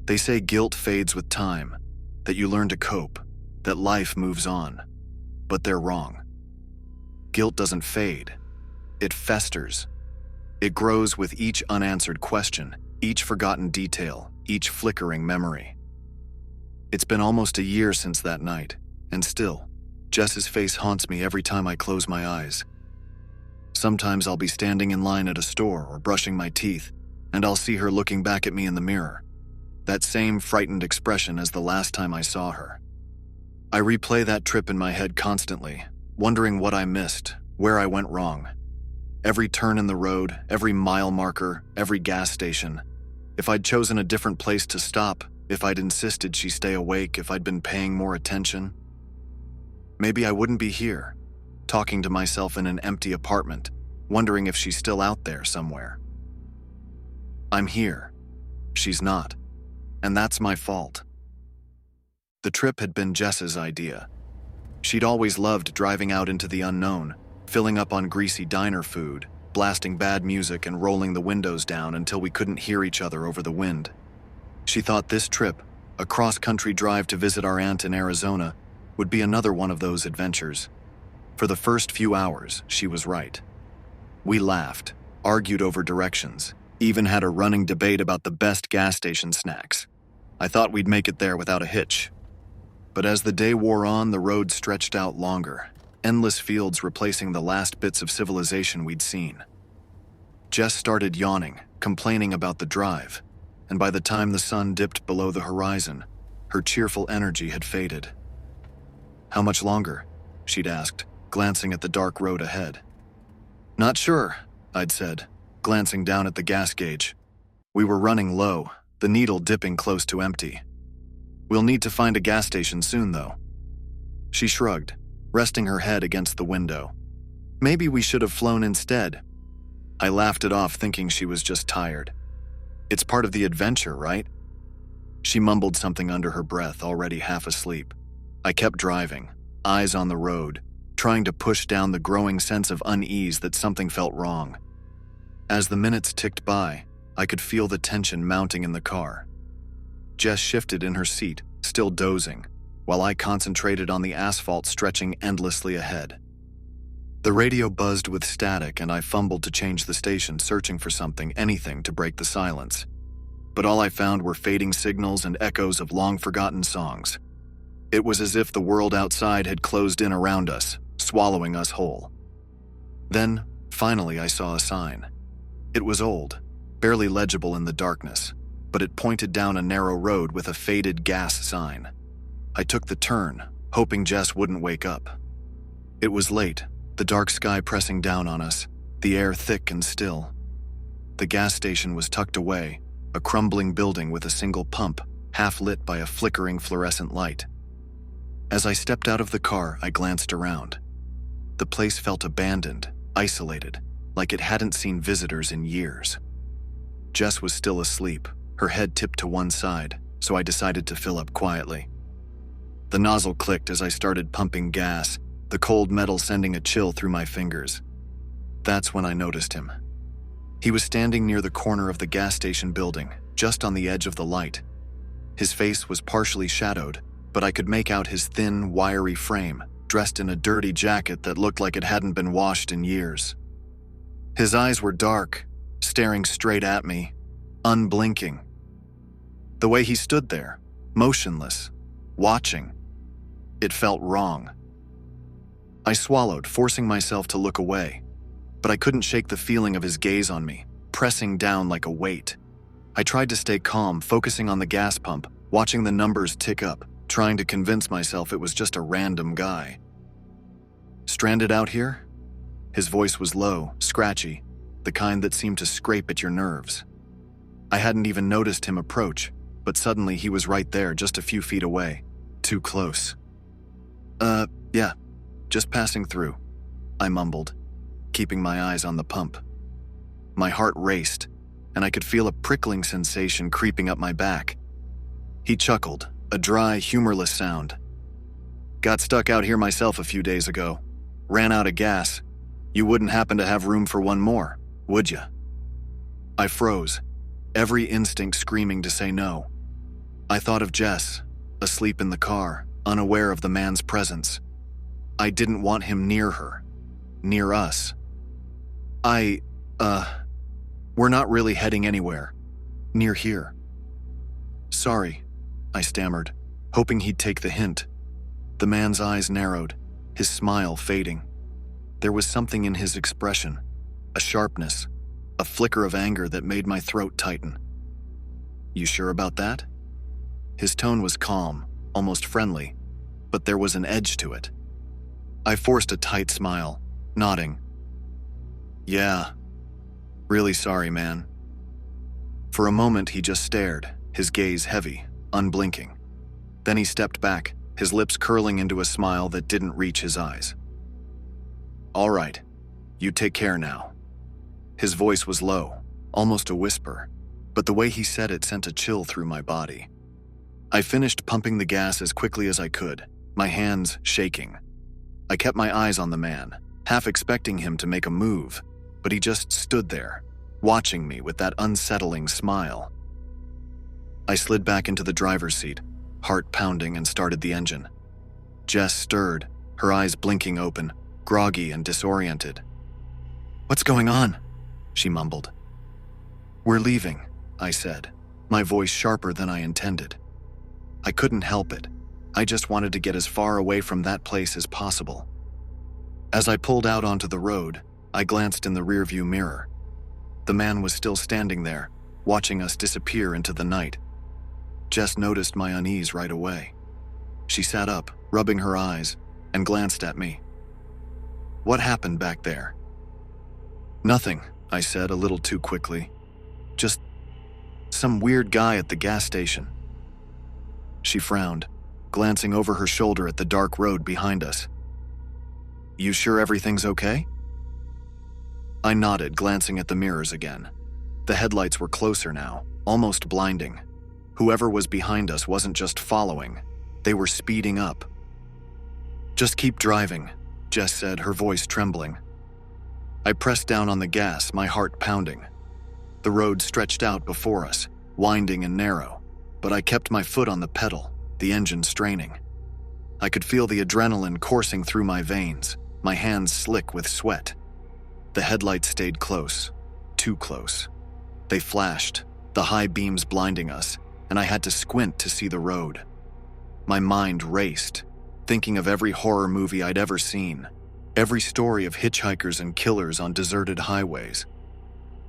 They say guilt fades with time, that you learn to cope, that life moves on. But they're wrong. Guilt doesn't fade. It festers. It grows with each unanswered question, each forgotten detail, each flickering memory. It's been almost a year since that night, and still, Jess's face haunts me every time I close my eyes. Sometimes I'll be standing in line at a store or brushing my teeth, and I'll see her looking back at me in the mirror. That same frightened expression as the last time I saw her. I replay that trip in my head constantly, wondering what I missed, where I went wrong. Every turn in the road, every mile marker, every gas station. If I'd chosen a different place to stop, if I'd insisted she stay awake, if I'd been paying more attention. Maybe I wouldn't be here, talking to myself in an empty apartment, wondering if she's still out there somewhere. I'm here. She's not. And that's my fault. The trip had been Jess's idea. She'd always loved driving out into the unknown, filling up on greasy diner food, blasting bad music and rolling the windows down until we couldn't hear each other over the wind. She thought this trip, a cross-country drive to visit our aunt in Arizona, would be another one of those adventures. For the first few hours, she was right. We laughed, argued over directions, even had a running debate about the best gas station snacks. I thought we'd make it there without a hitch. But as the day wore on, the road stretched out longer, endless fields replacing the last bits of civilization we'd seen. Jess started yawning, complaining about the drive, and by the time the sun dipped below the horizon, her cheerful energy had faded. "How much longer?" she'd asked, glancing at the dark road ahead. "Not sure," I'd said, glancing down at the gas gauge. We were running low, the needle dipping close to empty. "We'll need to find a gas station soon, though." She shrugged, resting her head against the window. "Maybe we should have flown instead." I laughed it off, thinking she was just tired. "It's part of the adventure, right?" She mumbled something under her breath, already half asleep. I kept driving, eyes on the road, trying to push down the growing sense of unease that something felt wrong. As the minutes ticked by, I could feel the tension mounting in the car. Jess shifted in her seat, still dozing, while I concentrated on the asphalt stretching endlessly ahead. The radio buzzed with static and I fumbled to change the station, searching for something, anything to break the silence. But all I found were fading signals and echoes of long-forgotten songs. It was as if the world outside had closed in around us, swallowing us whole. Then, finally, I saw a sign. It was old, barely legible in the darkness, but it pointed down a narrow road with a faded gas sign. I took the turn, hoping Jess wouldn't wake up. It was late, the dark sky pressing down on us, the air thick and still. The gas station was tucked away, a crumbling building with a single pump, half lit by a flickering fluorescent light. As I stepped out of the car, I glanced around. The place felt abandoned, isolated, like it hadn't seen visitors in years. Jess was still asleep, her head tipped to one side, so I decided to fill up quietly. The nozzle clicked as I started pumping gas, the cold metal sending a chill through my fingers. That's when I noticed him. He was standing near the corner of the gas station building, just on the edge of the light. His face was partially shadowed, but I could make out his thin, wiry frame, dressed in a dirty jacket that looked like it hadn't been washed in years. His eyes were dark, staring straight at me, unblinking. The way he stood there, motionless, watching, it felt wrong. I swallowed, forcing myself to look away, but I couldn't shake the feeling of his gaze on me, pressing down like a weight. I tried to stay calm, focusing on the gas pump, watching the numbers tick up, trying to convince myself it was just a random guy. "Stranded out here?" His voice was low, scratchy, the kind that seemed to scrape at your nerves. I hadn't even noticed him approach, but suddenly he was right there, just a few feet away. Too close. Yeah, just passing through," I mumbled, keeping my eyes on the pump. My heart raced, and I could feel a prickling sensation creeping up my back. He chuckled, a dry, humorless sound. "Got stuck out here myself a few days ago. Ran out of gas. You wouldn't happen to have room for one more, would you?" I froze, every instinct screaming to say no. I thought of Jess, asleep in the car, unaware of the man's presence. I didn't want him near her, near us. We're not really heading anywhere, near here. Sorry, I stammered, hoping he'd take the hint. The man's eyes narrowed, his smile fading. There was something in his expression, a sharpness, a flicker of anger that made my throat tighten. You sure about that? His tone was calm, almost friendly, but there was an edge to it. I forced a tight smile, nodding. Yeah, really sorry, man. For a moment he just stared, his gaze heavy, unblinking. Then he stepped back, his lips curling into a smile that didn't reach his eyes. All right, you take care now. His voice was low, almost a whisper, but the way he said it sent a chill through my body. I finished pumping the gas as quickly as I could, my hands shaking. I kept my eyes on the man, half expecting him to make a move, but he just stood there, watching me with that unsettling smile. I slid back into the driver's seat, heart pounding, and started the engine. Jess stirred, her eyes blinking open, groggy and disoriented. What's going on? She mumbled. We're leaving, I said, my voice sharper than I intended. I couldn't help it. I just wanted to get as far away from that place as possible. As I pulled out onto the road, I glanced in the rearview mirror. The man was still standing there, watching us disappear into the night. Jess noticed my unease right away. She sat up, rubbing her eyes, and glanced at me. What happened back there? Nothing, I said a little too quickly. Just some weird guy at the gas station. She frowned, glancing over her shoulder at the dark road behind us. You sure everything's okay? I nodded, glancing at the mirrors again. The headlights were closer now, almost blinding. Whoever was behind us wasn't just following, they were speeding up. Just keep driving, Jess said, her voice trembling. I pressed down on the gas, my heart pounding. The road stretched out before us, winding and narrow, but I kept my foot on the pedal, the engine straining. I could feel the adrenaline coursing through my veins, my hands slick with sweat. The headlights stayed close, too close. They flashed, the high beams blinding us, and I had to squint to see the road. My mind raced, thinking of every horror movie I'd ever seen, every story of hitchhikers and killers on deserted highways.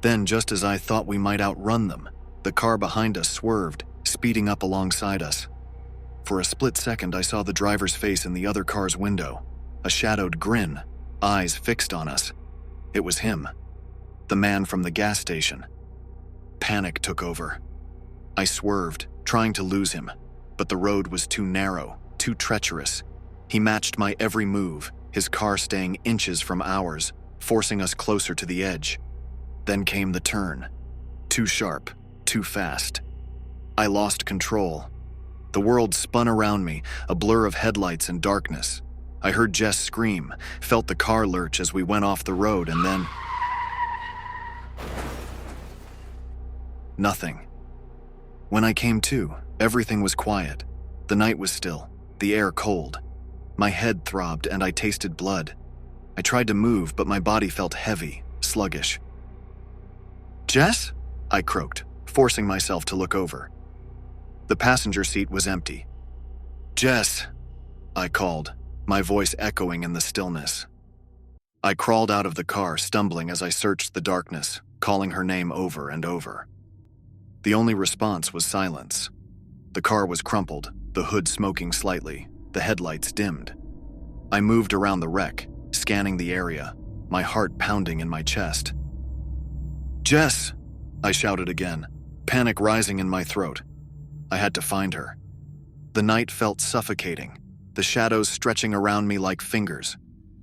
Then, just as I thought we might outrun them, the car behind us swerved, speeding up alongside us. For a split second, I saw the driver's face in the other car's window, a shadowed grin, eyes fixed on us. It was him, the man from the gas station. Panic took over. I swerved, trying to lose him, but the road was too narrow, too treacherous. He matched my every move, his car staying inches from ours, forcing us closer to the edge. Then came the turn. Too sharp, too fast. I lost control. The world spun around me, a blur of headlights and darkness. I heard Jess scream, felt the car lurch as we went off the road, and then... nothing. When I came to, everything was quiet. The night was still, the air cold. My head throbbed and I tasted blood. I tried to move, but my body felt heavy, sluggish. Jess? I croaked, forcing myself to look over. The passenger seat was empty. Jess, I called, my voice echoing in the stillness. I crawled out of the car, stumbling as I searched the darkness, calling her name over and over. The only response was silence. The car was crumpled, the hood smoking slightly, the headlights dimmed. I moved around the wreck, scanning the area, my heart pounding in my chest. Jess! I shouted again, panic rising in my throat. I had to find her. The night felt suffocating, the shadows stretching around me like fingers.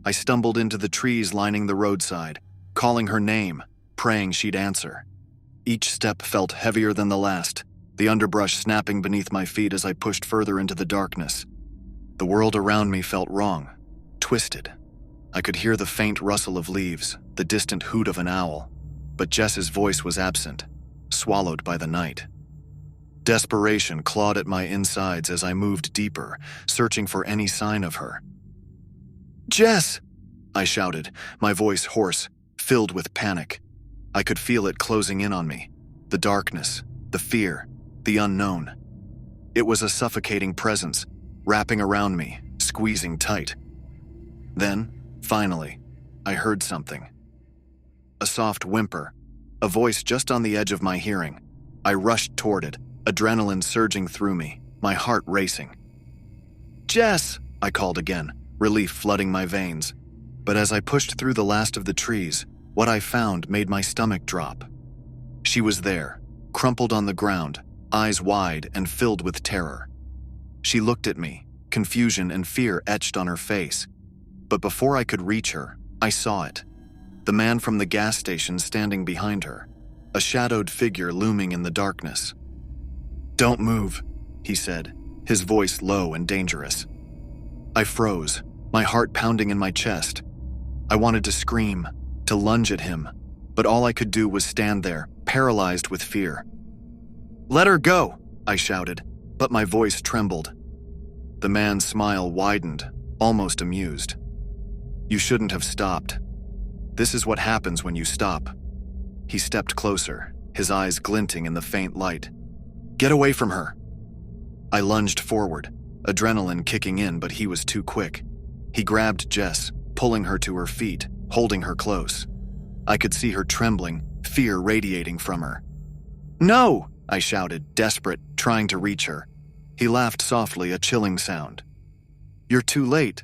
I stumbled into the trees lining the roadside, calling her name, praying she'd answer. Each step felt heavier than the last, the underbrush snapping beneath my feet as I pushed further into the darkness. The world around me felt wrong, twisted. I could hear the faint rustle of leaves, the distant hoot of an owl, but Jess's voice was absent, swallowed by the night. Desperation clawed at my insides as I moved deeper, searching for any sign of her. "Jess!" I shouted, my voice hoarse, filled with panic. I could feel it closing in on me. The darkness, the fear, the unknown. It was a suffocating presence, wrapping around me, squeezing tight. Then, finally, I heard something. A soft whimper, a voice just on the edge of my hearing. I rushed toward it, adrenaline surging through me, my heart racing. "Jess!" I called again, relief flooding my veins. But as I pushed through the last of the trees, what I found made my stomach drop. She was there, crumpled on the ground, eyes wide and filled with terror. She looked at me, confusion and fear etched on her face. But before I could reach her, I saw it. The man from the gas station standing behind her, a shadowed figure looming in the darkness. "Don't move," he said, his voice low and dangerous. I froze, my heart pounding in my chest. I wanted to scream, to lunge at him, but all I could do was stand there, paralyzed with fear. "Let her go," I shouted, but my voice trembled. The man's smile widened, almost amused. "You shouldn't have stopped. This is what happens when you stop." He stepped closer, his eyes glinting in the faint light. "Get away from her." I lunged forward, adrenaline kicking in, but he was too quick. He grabbed Jess, pulling her to her feet, holding her close. I could see her trembling, fear radiating from her. "No!" I shouted, desperate, trying to reach her. He laughed softly, a chilling sound. "You're too late.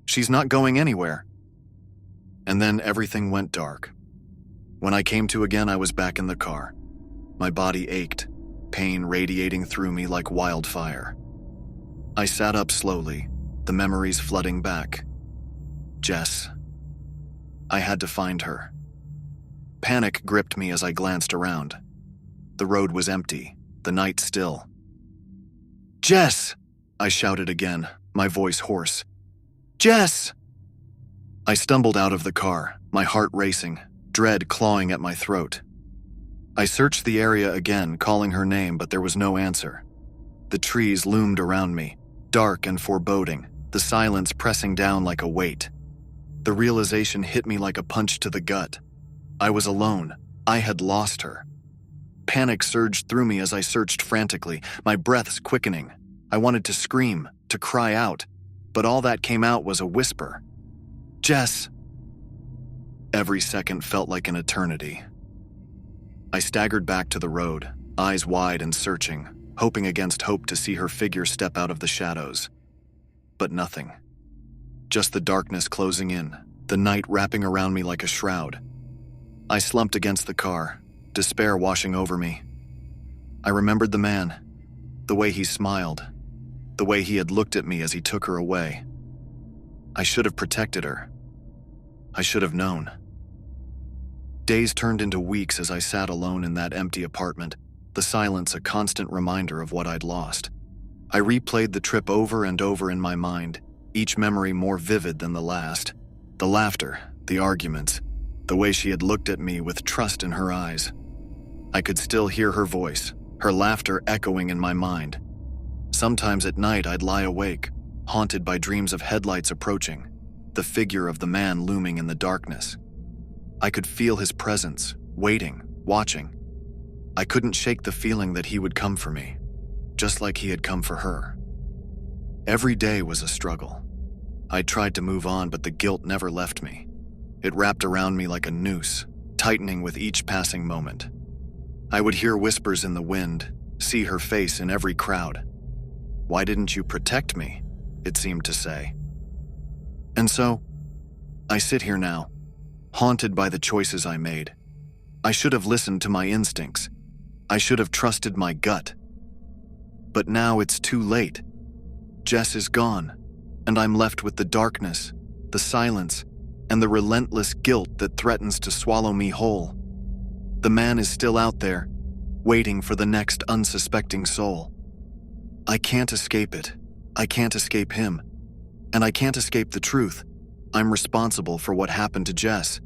She's not going anywhere." And then everything went dark. When I came to again, I was back in the car. My body ached, pain radiating through me like wildfire. I sat up slowly, the memories flooding back. Jess. I had to find her. Panic gripped me as I glanced around. The road was empty, the night still. "Jess!" I shouted again, my voice hoarse. "Jess!" I stumbled out of the car, my heart racing, dread clawing at my throat. I searched the area again, calling her name, but there was no answer. The trees loomed around me, dark and foreboding, the silence pressing down like a weight. The realization hit me like a punch to the gut. I was alone. I had lost her. Panic surged through me as I searched frantically, my breaths quickening. I wanted to scream, to cry out, but all that came out was a whisper. "Jess!" Every second felt like an eternity. I staggered back to the road, eyes wide and searching, hoping against hope to see her figure step out of the shadows. But nothing. Just the darkness closing in, the night wrapping around me like a shroud. I slumped against the car, despair washing over me. I remembered the man, the way he smiled, the way he had looked at me as he took her away. I should have protected her. I should have known. Days turned into weeks as I sat alone in that empty apartment, the silence a constant reminder of what I'd lost. I replayed the trip over and over in my mind, each memory more vivid than the last. The laughter, the arguments, the way she had looked at me with trust in her eyes. I could still hear her voice, her laughter echoing in my mind. Sometimes at night I'd lie awake, haunted by dreams of headlights approaching, the figure of the man looming in the darkness. I could feel his presence, waiting, watching. I couldn't shake the feeling that he would come for me, just like he had come for her. Every day was a struggle. I tried to move on, but the guilt never left me. It wrapped around me like a noose, tightening with each passing moment. I would hear whispers in the wind, see her face in every crowd. "Why didn't you protect me?" it seemed to say. And so, I sit here now, haunted by the choices I made. I should have listened to my instincts. I should have trusted my gut. But now it's too late. Jess is gone, and I'm left with the darkness, the silence, and the relentless guilt that threatens to swallow me whole. The man is still out there, waiting for the next unsuspecting soul. I can't escape it. I can't escape him. And I can't escape the truth. I'm responsible for what happened to Jess.